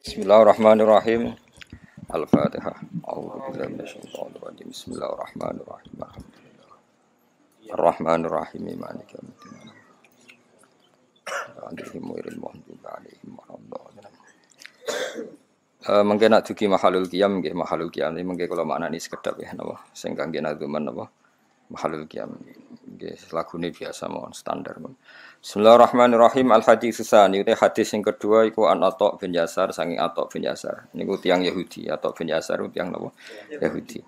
Bismillahirrahmanirrahim. Al-Fatihah. A'udzubillahi minasyaitonir rajim. Bismillahirrahmanirrahim. Ar-Rahmanirrahim. Maliki yaumiddin. Alaihim ghairil maghdubi alaihim waladdallin. Mengke nak dugi mahalul qiyam nggih mahalul qiyam iki mengke kula maknani sekedhap ya napa sing kangge nadzuman napa mahalul qiyam nggih lagune biasa mawon standar. Bismillahirrahmanirrahim. Al-hadits tsani uti hadis sing kedua iku an Atha bin Yasar saking Atha bin Yasar niku tiyang Yahudi. Atha bin Yasar tiyang napa Yahudi.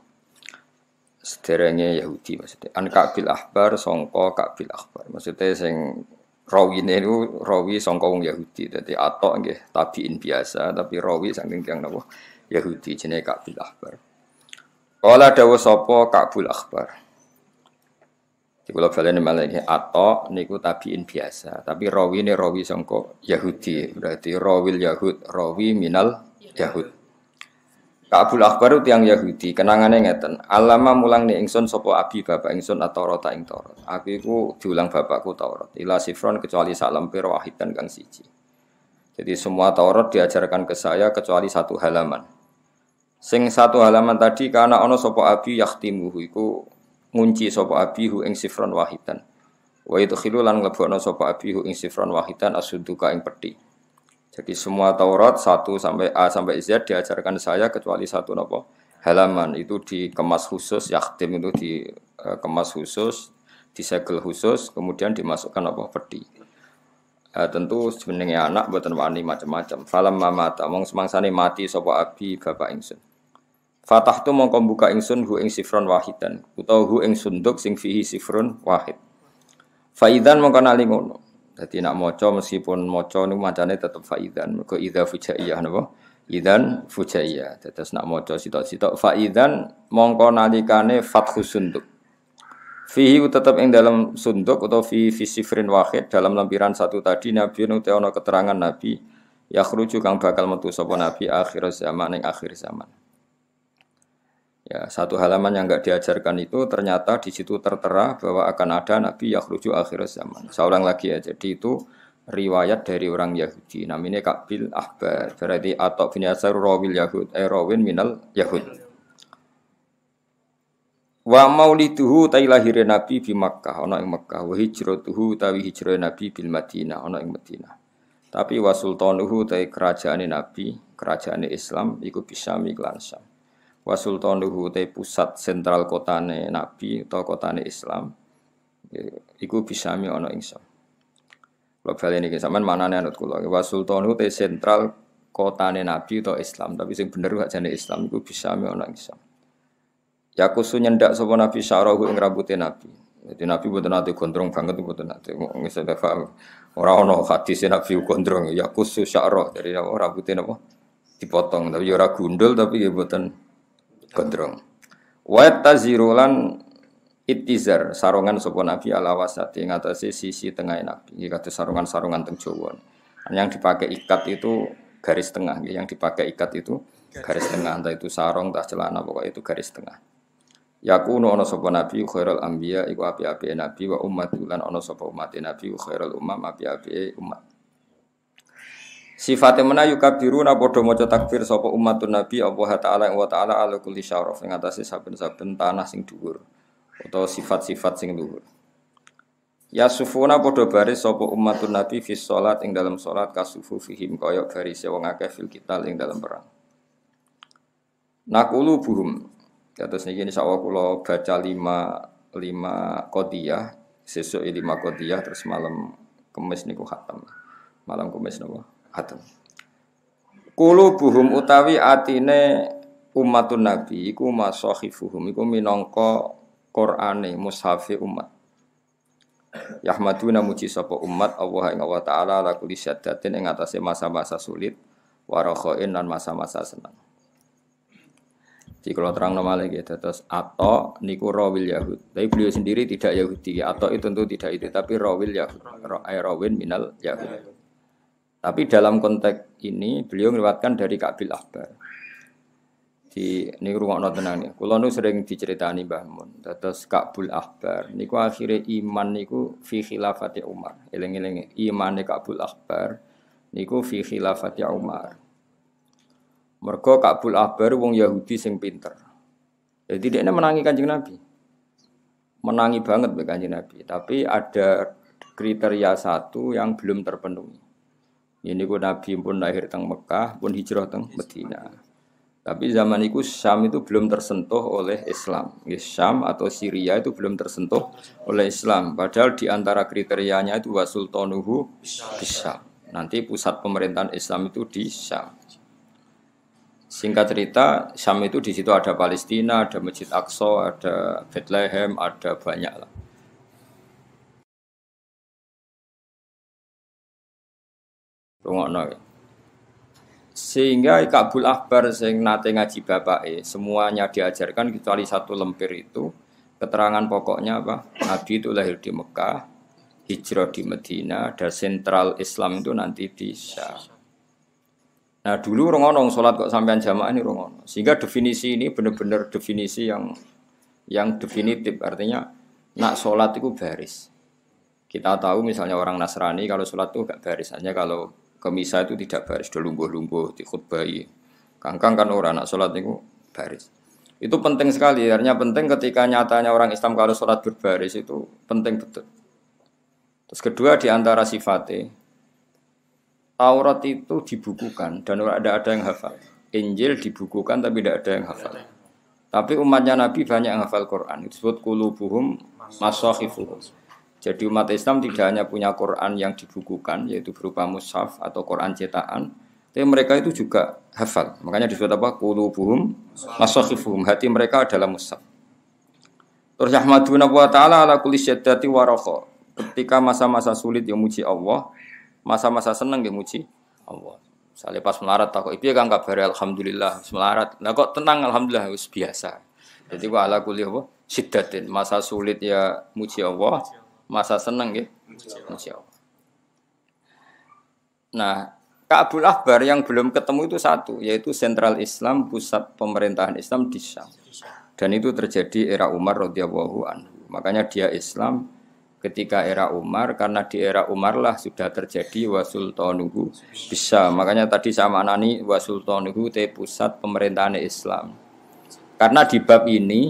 Sederenge Yahudi maksudnya an Ka'bil Ahbar sangka Ka'bil Ahbar maksudnya sing rawine niku rawi sangka wong Yahudi. Dadi Atha nggih tabiin biasa tapi rawi saking tiyang napa Yahudi jenenge Ka'bil Ahbar. Kala dawuh sapa Ka'bil Ahbar. Kula baleni malah iki Atha niku tabiin biasa, tapi rawi ne rawi sangka Yahudi. Berarti rawil Yahud, rawi minal Yahud. Ka'bul Akhbar tiyang Yahudi, kenangane ngeten. Alama mulang ni ingsun sapa abi bapak ingsun At-Taurat ing Taurat. Aku iku diulang bapakku Taurat. Ila sifron kecuali sak lemper wahidan kang siji. Jadi semua Taurat diajarkan ke saya kecuali satu halaman. Sing satu halaman tadi karena ana sapa abi yakhtimuhu iku ngunci sapa abihu ing sifron wahidan. Wa idkhilu lan nglebokno sapa abihu ing sifron wahidan asudduka ing peti. Jadi semua Taurat 1 sampai A sampai Z diajarkan saya kecuali satu napa halaman itu dikemas khusus yakhtim itu dikemas khusus, disegel khusus, kemudian dimasukkan apa peti. Tentu jenenge anak mboten wani macam-macam. Falam mamata mong semangsane mati sapa abi bapak ingsun. Fatah tu mongko buka ingsun hu ing sifron wahidan utawa hu ing sunduk sing fihi sifrun wahid. Faidan mongko nali ngono. Dadi nak maca meskipun maca niku macane tetep faidan. Mergo idza fujaiyah napa? Idzan fujaiyah. Terus nak maca sitok-sitok faidan mongko nalikane fathu sunduk. Fihi tetep ing dalam sunduk utawa fi sifrin wahid dalam lampiran satu tadi nabi nu ana keterangan nabi yakhruju kang bakal metu sapa nabi akhir zaman ing akhir zaman. Ya, satu halaman yang enggak diajarkan itu ternyata di situ tertera bahwa akan ada nabi yakhruju akhir zaman. Saya ulang lagi ya. Jadi itu riwayat dari orang Yahudi. Namanya Ka'bil Ahbar. Berarti Atha bin Yasar rawil Yahud, rawin minal Yahud. Wa mauliduhu ta lahirin nabi di Makkah, ana ing Makkah. Wa hijratuhu ta hijrah nabi bil Madinah, ana ing Madinah. Tapi wa sultanuhu ta kerajaane nabi, kerajaane Islam iku Bisam lan Syam. Wa sultanuhu te pusat sentral kotane nabi atau kotane Islam iku bisami ana ing Syam. Lha bali niki sampean manane anut kula. Wa sultanuhu te sentral kotane nabi atau Islam, tapi sing bener gak jane Islam iku bisami ana ing Syam. Yakusu nyendak sapa nabi syarahu ing rambute nabi. Jadi nabi mboten nate gondrong banget mboten nate. Wis paham. Ora ana hadis nabi gondrong yakusu syarah dari rambute napa dipotong tapi ora gundul tapi ya mboten gondrong. Wa tazirulan ittizar sarongan sapa nabi ala wasati ngatasi sisi tengah nabi. Iki kados sarungan-sarungan teng Jawa. Yang dipakai ikat itu garis tengah, yang dipakai ikat itu garis tengah, entah itu sarung, entah celana, pokoknya itu garis tengah. Yakunu ana sapa nabi khairul anbiya iku api-api nabi wa ummatul lan ana sapa umat nabi khairul umam api-api umat. Sifatnya mana yukabiruna padha maca takbir sapa umatun nabi Allah taala wa taala ala kulli syaraf ing atase saben-saben tanah sing dhuwur utawa sifat-sifat sing dhuwur. Ya sufuna padha baris sapa umatun nabi fi shalat ing dalam salat kasufu fihim kaya barise wong akeh fil qital ing dalam perang. Naqulu buhum. Terus niki insyaallah kula baca 5 qodiyah, sesuk 5 qodiyah terus malam Kamis niku khatam. Malam Kamis napa? Khatam. Qulubuhum utawi atine umatun nabi iku masahifuhum iku minangka Qur'ane mushafi umat. Yahmaduna muji sapa umat Allah ing Allah taala la kulli syaddatin ing atase masa-masa sulit warakhain lan masa-masa senang. Jadi kalau terang nama lagi terus Atha niku rawil Yahud. Tapi beliau sendiri tidak Yahudi. Atha itu tentu tidak itu tapi rawil Yahud. Rawin minal Yahud. Tapi dalam konteks ini beliau meriwayatkan dari Ka'bil Ahbar. Di niku rungokno tenan niku. Kula nu sering diceritani Mbah Mun. Terus Ka'bil Ahbar niku akhire iman niku fi khilafati Umar. Eling-eling imane Ka'bil Ahbar niku fi khilafati Umar. Mergo Ka'bul Ahbar wong Yahudi sing pinter. Jadi dia menangi Kanjeng Nabi. Menangi banget be Kanjeng Nabi, tapi ada kriteria satu yang belum terpenuhi. Ini ku Nabi pun lahir teng Mekah, pun hijrah teng Madinah. Tapi zaman itu Syam itu belum tersentuh oleh Islam. Syam atau Syria itu belum tersentuh oleh Islam. Padahal di antara kriterianya itu wasultanuhu Syam. Nanti pusat pemerintahan Islam itu di Syam. Singkat cerita, Syam itu di situ ada Palestina, ada Masjid Aqsa, ada Bethlehem, ada banyak lah. Rungokno. Sehingga Ka'bul Ahbar sing nate ngaji bapake, semuanya diajarkan kecuali satu lemper itu. Keterangan pokoknya apa? Nabi itu lahir di Mekah, hijrah di Madinah, dan sentral Islam itu nanti di Syam. Nah dulu rongonong sholat kok sampean jamaah ini rongono. Sehingga definisi ini benar-benar definisi yang definitif. Artinya nak sholat itu baris. Kita tahu misalnya orang Nasrani kalau sholat itu gak baris. Hanya kalau ke misa itu tidak baris. Udah lumbuh-lumbuh dikhutbahi. Kangkang kan orang nak sholat itu baris. Itu penting sekali. Artinya penting ketika nyatanya orang Islam kalau sholat berbaris itu penting betul. Terus kedua di antara sifatnya Taurat itu dibukukan dan ada yang hafal. Injil dibukukan tapi tidak ada yang hafal. Tapi umatnya Nabi banyak yang hafal Quran. Itu disebut qulubuhum masakhifuhum. Jadi umat Islam tidak hanya punya Quran yang dibukukan yaitu berupa mushaf atau Quran cetakan, tapi mereka itu juga hafal. Makanya disebut apa? Qulubuhum masakhifuhum. Hati mereka adalah mushaf. Terus Ahmaduna wa ta'ala ala kulli syaddati wa raha. Ketika masa-masa sulit yang muji Allah, masa-masa seneng nggih muji Allah. Misale pas melarat tak kok piye Kang kabare alhamdulillah melarat. Lah kok tenang alhamdulillah wis biasa. Jadi ku ala kulli apa? Siddatin. Masa sulit ya muji Allah, masa seneng nggih muji Allah. Nah, Ka'bul Ahbar yang belum ketemu itu satu, yaitu sentral Islam, pusat pemerintahan Islam di Syam. Dan itu terjadi era Umar radhiyallahu anhu. Makanya dia Islam ketika era Umar, karena di era Umar lah sudah terjadi wasultanuhu bisa. Makanya tadi sama nani wasultanuhu te pusat pemerintahan Islam. Karena di bab ini,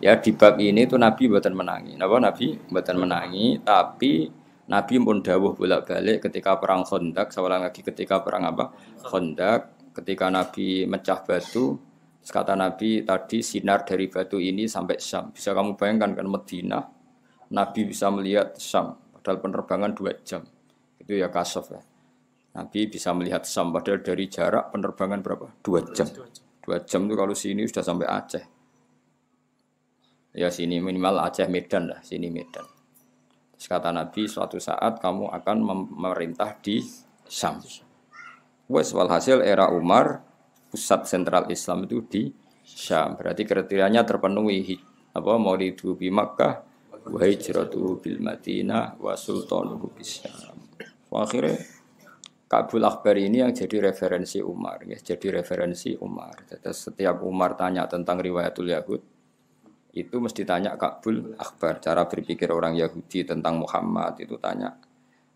ya di bab ini tuh Nabi mboten menangi. Napa Nabi mboten menangi, tapi Nabi pun dawuh bolak-balik ketika perang Khandaq, seorang lagi ketika perang apa? Khandaq, ketika Nabi mecah batu, kata Nabi tadi sinar dari batu ini sampai Syam. Bisa kamu bayangkan kan Madinah Nabi bisa melihat Syam, padahal penerbangan 2 jam. Itu ya kasaf ya. Nabi bisa melihat Syam, padahal dari jarak penerbangan berapa? 2 jam. 2 jam itu kalau sini sudah sampai Aceh. Ya sini minimal Aceh Medan lah, sini Medan. Terus kata Nabi, suatu saat kamu akan memerintah di Syam. Wes walhasil era Umar, pusat sentral Islam itu di Syam. Berarti kriterianya terpenuhi. Apa maulidu bi Makkah wa hijratu bil Madinah wa sultanuhu bisyam. Akhirnya Ka'bul Ahbar ini yang jadi referensi Umar, ya, jadi referensi Umar. Jadi setiap Umar tanya tentang riwayatul Yahud, itu mesti tanya Ka'bul Ahbar. Cara berpikir orang Yahudi tentang Muhammad itu tanya.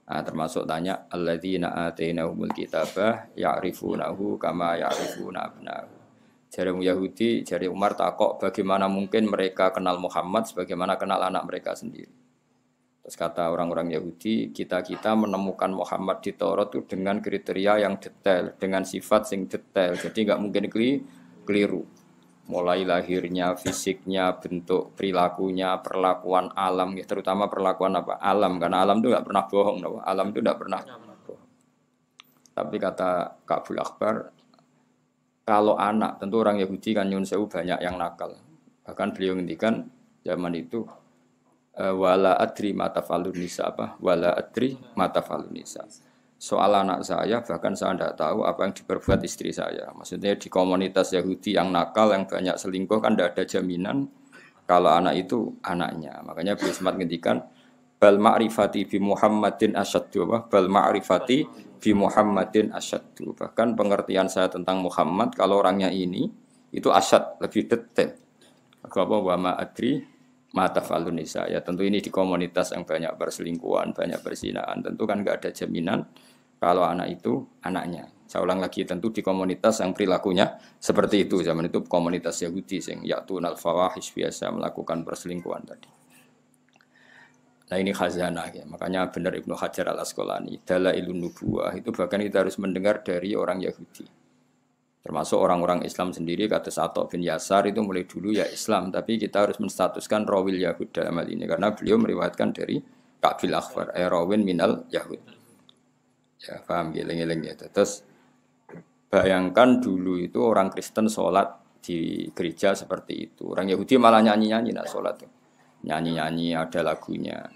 Nah, termasuk tanya alladzina atainahumul kitabah ya'rifunahu kama ya'rifuna abna'ahum. Jari Yahudi, jari Umar takok bagaimana mungkin mereka kenal Muhammad sebagaimana kenal anak mereka sendiri. Terus kata orang-orang Yahudi, kita menemukan Muhammad di Taurat itu dengan kriteria yang detail, dengan sifat yang detail. Jadi nggak mungkin keliru. Mulai lahirnya, fisiknya, bentuk perilakunya, perlakuan alam, ya, terutama perlakuan apa? Alam, karena alam itu nggak pernah bohong. No? Alam itu nggak pernah bohong. Tapi kata Ka'bul Ahbar, kalau anak, tentu orang Yahudi kan nyun sewu banyak yang nakal. Bahkan beliau ngendikan zaman itu wala adri matafalun nisa apa? Wala adri matafalun nisa. Soal anak saya bahkan saya tidak tahu apa yang diperbuat istri saya. Maksudnya di komunitas Yahudi yang nakal, yang banyak selingkuh kan tidak ada jaminan kalau anak itu anaknya. Makanya beliau sempat ngendikan bal ma'rifati bi Muhammadin asyaddu wa bal ma'rifati bi Muhammadin asyaddu. Bahkan pengertian saya tentang Muhammad kalau orangnya ini itu asyad, lebih detail. Apa wa ma adri ma tafalun nisa. Ya tentu ini di komunitas yang banyak perselingkuhan, banyak perzinahan, tentu kan enggak ada jaminan kalau anak itu anaknya. Saya ulang lagi, tentu di komunitas yang perilakunya seperti itu. Zaman itu komunitas Yahudi sing ya'tunal fawahish biasa melakukan perselingkuhan tadi. Nah ini khazanah ya. Makanya benar Ibnu Hajar Al-Asqalani, Dalailun Nubuwah itu bahkan kita harus mendengar dari orang Yahudi. Termasuk orang-orang Islam sendiri, kata Atta bin Yasar itu mulai dulu ya Islam, tapi kita harus menstatuskan rawil Yahud dalam hal ini karena beliau meriwayatkan dari Ka'bil Akhbar, rawin minal Yahud. Ya paham, geleng-geleng ya. Terus bayangkan dulu itu orang Kristen sholat di gereja seperti itu. Orang Yahudi malah nyanyi-nyanyi nak sholat. Nyanyi-nyanyi ada lagunya.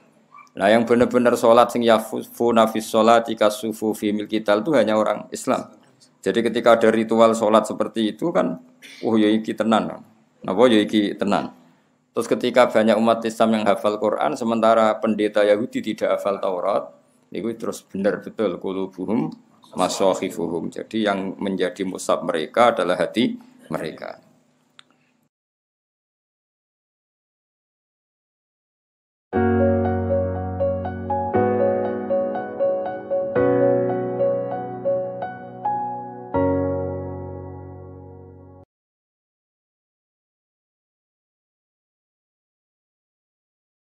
Nah yang benar-benar sholat sing yafuna fis sholati kasufu fi milkital itu hanya orang Islam. Jadi ketika ada ritual sholat seperti itu kan, oh ya iki tenan. Napa ya iki tenan. Terus ketika banyak umat Islam yang hafal Quran, sementara pendeta Yahudi tidak hafal Taurat, itu terus benar betul qulubuhum masakhifuhum. Jadi yang menjadi mushaf mereka adalah hati mereka.